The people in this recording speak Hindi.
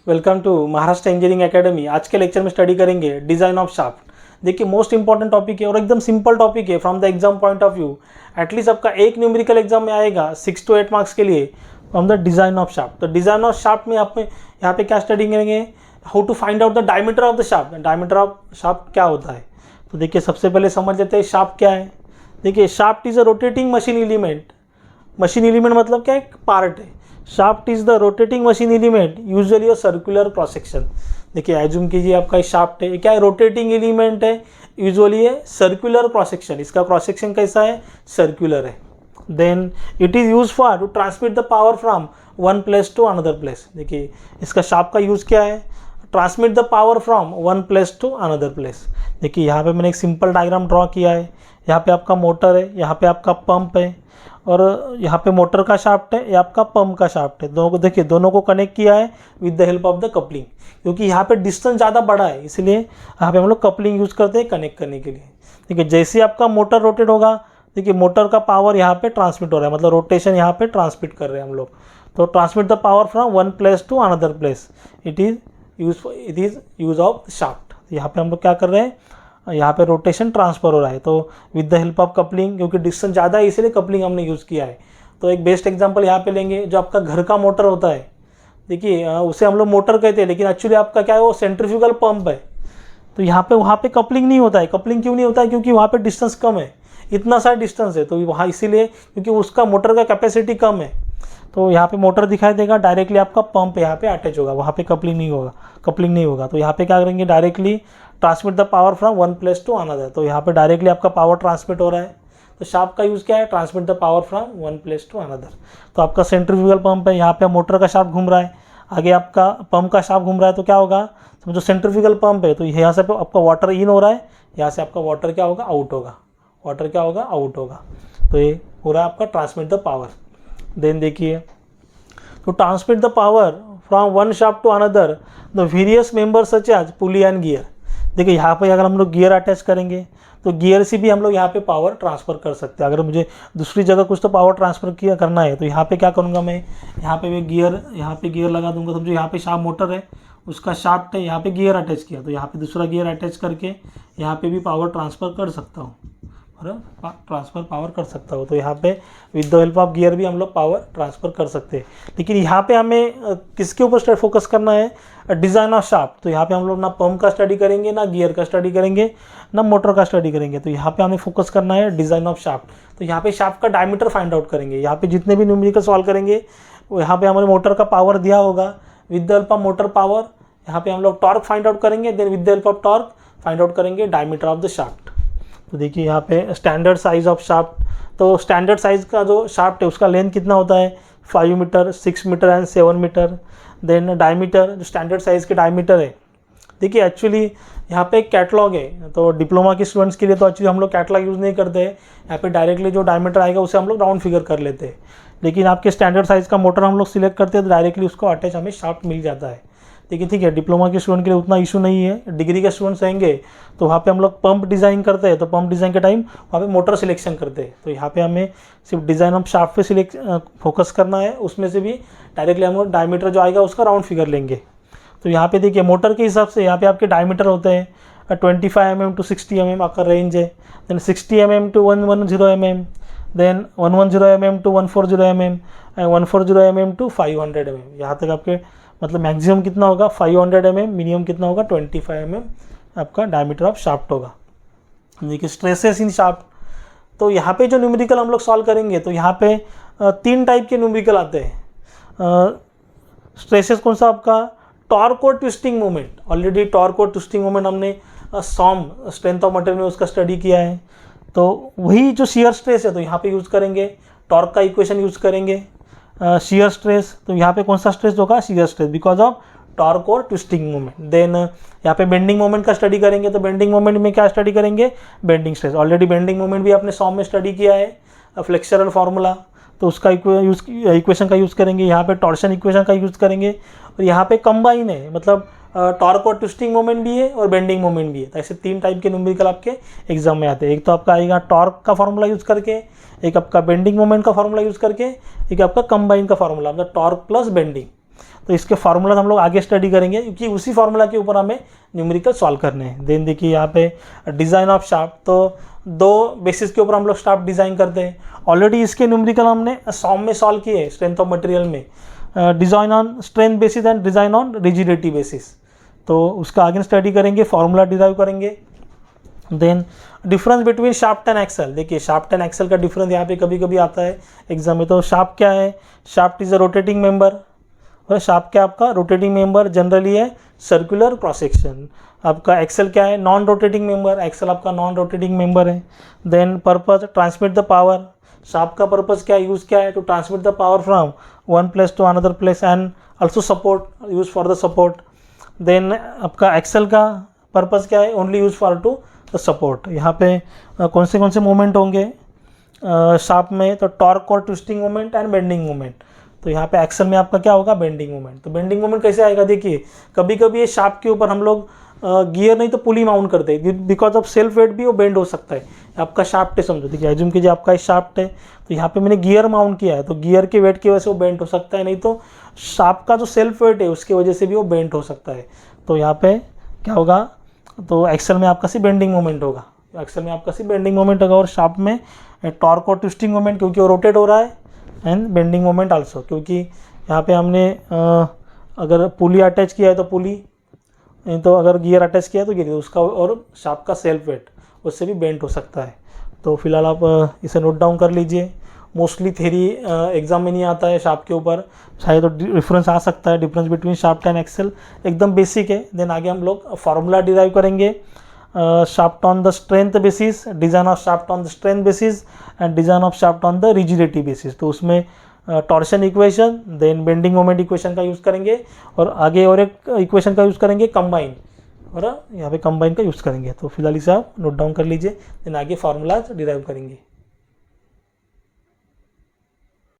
Welcome to Maharashtra Engineering Academy. आज के लेक्चर में स्टडी करेंगे डिज़ाइन ऑफ शाफ्ट। देखिए मोस्ट इंपॉर्टेंट टॉपिक है और एकदम सिंपल टॉपिक है from the exam point of view. At least आपका एक न्यूमेरिकल एग्जाम में आएगा 6 to 8 मार्क्स के लिए from the design of shaft. तो डिज़ाइन ऑफ शाफ्ट में आप यहाँ पे क्या स्टडी करेंगे, how to find out the diameter of the shaft. Diameter of shaft क्या होता है, तो देखिए सबसे पहले समझ लेते हैं शाफ्ट क्या है। देखिए shaft is a rotating machine element. Machine element मतलब क्या, एक पार्ट है। Shaft is the rotating machine element usually और सर्कुलर क्रॉस सेक्शन। देखिए एज्यूम कीजिए आपका शाफ्ट है, क्या है, रोटेटिंग एलिमेंट है, यूजुअली है सर्कुलर क्रॉस सेक्शन। इसका क्रॉस सेक्शन कैसा है, सर्कुलर है। Then it is use for to transmit the power from one place to another place. देखिए इसका शाफ्ट का यूज़ क्या है, transmit the power from one place to another place. देखिए यहाँ पे मैंने एक सिंपल डायग्राम ड्रॉ किया है। यहाँ पे आपका मोटर है, यहाँ पे आपका पंप है और यहाँ पे मोटर का शाफ्ट है, ये आपका पंप का शाफ्ट है। दोनों को देखिए, दोनों को कनेक्ट किया है with the help of the coupling, क्योंकि यहाँ पे डिस्टेंस ज़्यादा बड़ा है इसलिए यहाँ पे हम लोग कपलिंग यूज़ करते हैं कनेक्ट करने के लिए। देखिए जैसे आपका मोटर रोटेट होगा, देखिए मोटर का पावर यहाँ पे ट्रांसमिट हो रहा है, मतलब रोटेशन यहाँ पे ट्रांसमिट कर रहे हैं हम लोग। तो transmit the power from one place to another place, it is use of shaft. यहाँ पे हम लोग क्या कर रहे हैं, यहाँ पे रोटेशन ट्रांसफर हो रहा है, तो with the help of coupling, क्योंकि डिस्टेंस ज़्यादा है इसलिए कपलिंग हमने यूज़ किया है। तो एक बेस्ट एग्जांपल यहाँ पे लेंगे, जो आपका घर का मोटर होता है। देखिए उसे हम लोग मोटर कहते हैं, लेकिन एक्चुअली आपका क्या है, वो सेंट्रीफ्यूगल पंप है। तो यहाँ पे वहाँ पे कपलिंग नहीं होता है। कपलिंग क्यों नहीं होता है, क्योंकि वहाँ पे डिस्टेंस कम है, इतना सा डिस्टेंस है, तो वहाँ इसीलिए क्योंकि उसका मोटर का कैपेसिटी कम है। तो यहाँ पे मोटर दिखाई देगा, डायरेक्टली आपका पंप यहाँ पे अटैच होगा, वहाँ पे कपलिंग नहीं होगा। तो यहाँ पे क्या करेंगे, directly transmit the power from one place to another. तो यहाँ पे डायरेक्टली आपका पावर ट्रांसमिट हो रहा है। तो शाफ्ट का यूज़ क्या है, transmit the power from one place to another. तो आपका सेंट्रीफ्यूगल पंप है, यहाँ पे मोटर का शाफ्ट घूम रहा है, आगे आपका पंप का शाफ्ट घूम रहा है। तो क्या होगा, समझो सेंट्रीफ्यूगल पंप है, तो यहाँ से आपका वाटर इन हो रहा है, यहाँ से आपका वाटर क्या होगा, आउट होगा। वाटर क्या होगा, आउट होगा। तो ये हो रहा है आपका ट्रांसमिट द पावर। देन देखिए, to transmit the power from one shaft to another the various members such as pulley and gear। देखिए यहाँ पे अगर हम लोग गियर अटैच करेंगे तो गियर से भी हम लोग यहाँ पे पावर ट्रांसफ़र कर सकते हैं। अगर मुझे दूसरी जगह कुछ तो पावर ट्रांसफ़र करना है, तो यहाँ पे क्या करूँगा मैं, यहाँ पे गियर लगा दूंगा। समझो यहाँ पे शाफ्ट मोटर है, उसका शाफ्ट है, यहाँ पे गियर अटैच किया, तो यहाँ पे दूसरा गियर अटैच करके यहाँ पे भी पावर ट्रांसफ़र कर सकता हूँ और ट्रांसफ़र पावर कर सकता हो। तो यहाँ पे with the help of gear भी हम लोग पावर ट्रांसफ़र कर सकते हैं। लेकिन यहाँ पे हमें किसके ऊपर फोकस करना है, डिज़ाइन ऑफ शाफ्ट। तो यहाँ पे हम लोग ना पंप का स्टडी करेंगे, ना गियर का स्टडी करेंगे, ना मोटर का स्टडी करेंगे। तो यहाँ पे हमें फोकस करना है डिज़ाइन ऑफ शाफ्ट। तो यहाँ पे शाफ्ट का डायमीटर फाइंड आउट करेंगे। यहाँ पे जितने भी न्यूमेरिकल सॉल्व करेंगे, यहाँ पे हमारे मोटर का पावर दिया होगा, with the help of motor power यहाँ पे हम लोग टॉर्क फाइंड आउट करेंगे। Then with the help of torque find out करेंगे डायमीटर ऑफ द शाफ्ट। तो देखिए यहाँ पे स्टैंडर्ड साइज ऑफ शाफ्ट। तो स्टैंडर्ड साइज का जो शाफ्ट है उसका लेंथ कितना होता है, 5 metre, 6 metre and 7 metre. Then diameter, जो स्टैंडर्ड साइज के डायमीटर है। देखिए एक्चुअली यहाँ पे एक कैटलॉग है, तो डिप्लोमा के स्टूडेंट्स के लिए तो एक्चुअली हम लोग कैटलॉग यूज़ नहीं करते हैं। यहाँ पे डायरेक्टली जो डायमीटर आएगा उसे हम लोग राउंड फिगर कर लेते हैं। लेकिन आपके स्टैंडर्ड साइज का मोटर हम लोग सिलेक्ट करते हैं तो डायरेक्टली उसको अटैच हमें शाफ्ट मिल जाता है। लेकिन ठीक है, डिप्लोमा के स्टूडेंट के लिए उतना इशू नहीं है। डिग्री के स्टूडेंट्स रहेंगे तो वहाँ पे हम लोग पंप डिज़ाइन करते हैं, तो पंप डिज़ाइन के टाइम वहाँ पे मोटर सिलेक्शन करते हैं। तो यहाँ पे हमें सिर्फ डिज़ाइन ऑफ शाफ्ट पे फोकस करना है, उसमें से भी डायरेक्टली हम लोग डायमीटर जो आएगा उसका राउंड फिगर लेंगे। तो यहाँ पे देखिए मोटर के हिसाब से यहाँ पे आपके डायमीटर होते हैं 25 mm टू 60 mm आपका रेंज है। Then 60 mm to 110 mm, then 110 mm to 140 mm and 140 mm to 500 mm। यहाँ तक आपके मतलब मैक्सिमम कितना होगा 500 mm, मिनिमम कितना होगा 25 mm आपका डायमीटर ऑफ शाफ्ट होगा। देखिए स्ट्रेसेस इन शाफ्ट। तो यहाँ पे जो न्यूमेरिकल हम लोग सॉल्व करेंगे तो यहाँ पे 3 टाइप के न्यूमेरिकल आते हैं। स्ट्रेसेस कौन सा आपका, टॉर्क और ट्विस्टिंग मोमेंट। ऑलरेडी टॉर्क और ट्विस्टिंग मोमेंट हमने सॉम स्ट्रेंथ ऑफ मटेरियल में उसका स्टडी किया है। तो वही जो शियर स्ट्रेस है तो यहाँ पे यूज़ करेंगे, टॉर्क का इक्वेशन यूज़ करेंगे। शियर स्ट्रेस, तो यहाँ पे कौन सा स्ट्रेस होगा, shear stress, because of torque और ट्विस्टिंग मोमेंट। देन यहाँ पे बेंडिंग मोमेंट का स्टडी करेंगे, तो बेंडिंग मोमेंट में क्या स्टडी करेंगे, bending stress. Already bending moment भी आपने सॉम में स्टडी किया है, फ्लेक्सरल फार्मूला, तो उसका इक्वेशन का यूज़ करेंगे। यहाँ पे टॉर्शन इक्वेशन का यूज़ करेंगे। और यहाँ पे कंबाइन है, मतलब टॉर्क और ट्विस्टिंग मोमेंट भी है और बेंडिंग मोमेंट भी है। तो ऐसे 3 टाइप के न्यूमेरिकल आपके एग्जाम में आते हैं। एक तो आपका आएगा टॉर्क का फार्मूला यूज़ करके, एक आपका बेंडिंग मोमेंट का फार्मूला यूज़ करके, एक आपका कंबाइन का फार्मूला, मतलब टॉर्क प्लस बेंडिंग। तो इसके फार्मूला हम लोग आगे स्टडी करेंगे, क्योंकि उसी फार्मूला के ऊपर हमें न्यूमेरिकल सॉल्व करने हैं। देन देखिए यहाँ पे डिज़ाइन ऑफ शाफ्ट, तो 2 बेसिस के ऊपर हम लोग शाफ्ट डिज़ाइन करते हैं। ऑलरेडी इसके न्यूमेरिकल हमने सॉम में सॉल्व किए, स्ट्रेंथ ऑफ मटेरियल में, design on strength basis and design on rigidity basis. तो उसका आगे स्टडी करेंगे, फार्मूला डिराइव करेंगे। Then difference between shaft and axle, देखिए शाफ्ट एंड एक्सल का डिफरेंस यहाँ पे कभी कभी आता है एग्जाम में। तो शाफ्ट क्या है? Shaft is a rotating member, और शाफ्ट क्या आपका रोटेटिंग मेंबर जनरली है सर्कुलर क्रॉस सेक्शन। आपका एक्सल क्या है? नॉन रोटेटिंग मेंबर, एक्सल आपका नॉन रोटेटिंग मेंबर है। Then purpose transmit the power, shaft का पर्पज क्या यूज़ क्या है? To transmit the power from one place to another place and also support, use for the support. Then आपका एक्सल का पर्पज क्या है? Only use for to the support. यहाँ पे कौन से मोमेंट होंगे शाफ्ट में? तो टॉर्क और twisting moment and bending moment. तो यहाँ पे एक्सल में आपका क्या होगा? Bending moment. तो बेंडिंग मोमेंट कैसे आएगा? देखिए कभी कभी ये शाफ्ट के ऊपर हम लोग गियर नहीं तो पुली माउंट करते हैं, बिकॉज ऑफ सेल्फ वेट भी वो बेंड हो सकता है। आपका शाफ्ट है समझो, देखिए एज्यूम कीजिए आपका शाफ्ट है, तो यहाँ पे मैंने गियर माउंट किया है, तो गियर के वेट की वजह से वो बेंड हो सकता है, नहीं तो शाफ्ट का जो सेल्फ वेट है उसकी वजह से भी वो बेंड हो सकता है। तो यहाँ पे क्या होगा? तो एक्सल में आपका सी बेंडिंग मोमेंट होगा, एक्सल में आपका सी बेंडिंग मोमेंट होगा। और शाफ्ट में टॉर्क और ट्विस्टिंग मोमेंट, क्योंकि वो रोटेट हो रहा है, एंड बेंडिंग मोमेंट आल्सो, क्योंकि यहाँ पे हमने अगर पुली अटैच किया है तो पुली, तो अगर गियर अटैच किया है तो गियर, उसका और शाफ्ट का सेल्फ वेट उससे भी बेंड हो सकता है। तो फिलहाल आप इसे नोट डाउन कर लीजिए। मोस्टली थ्योरी एग्जाम में नहीं आता है शाफ्ट के ऊपर, शायद तो डिफरेंस आ सकता है, difference between shaft and axle एकदम बेसिक है। देन आगे हम लोग फार्मूला डिराइव करेंगे, shaft on the strength basis, design of shaft on the strength basis and design of shaft on the rigidity basis. तो उसमें torsion equation, then bending moment equation का यूज़ करेंगे, और आगे और एक इक्वेशन का यूज़ करेंगे कंबाइन, और यहाँ पे कंबाइन का यूज़ करेंगे। तो फिलहाल इसे आप नोट डाउन कर लीजिए, देन आगे फार्मूलाज डिराइव करेंगे।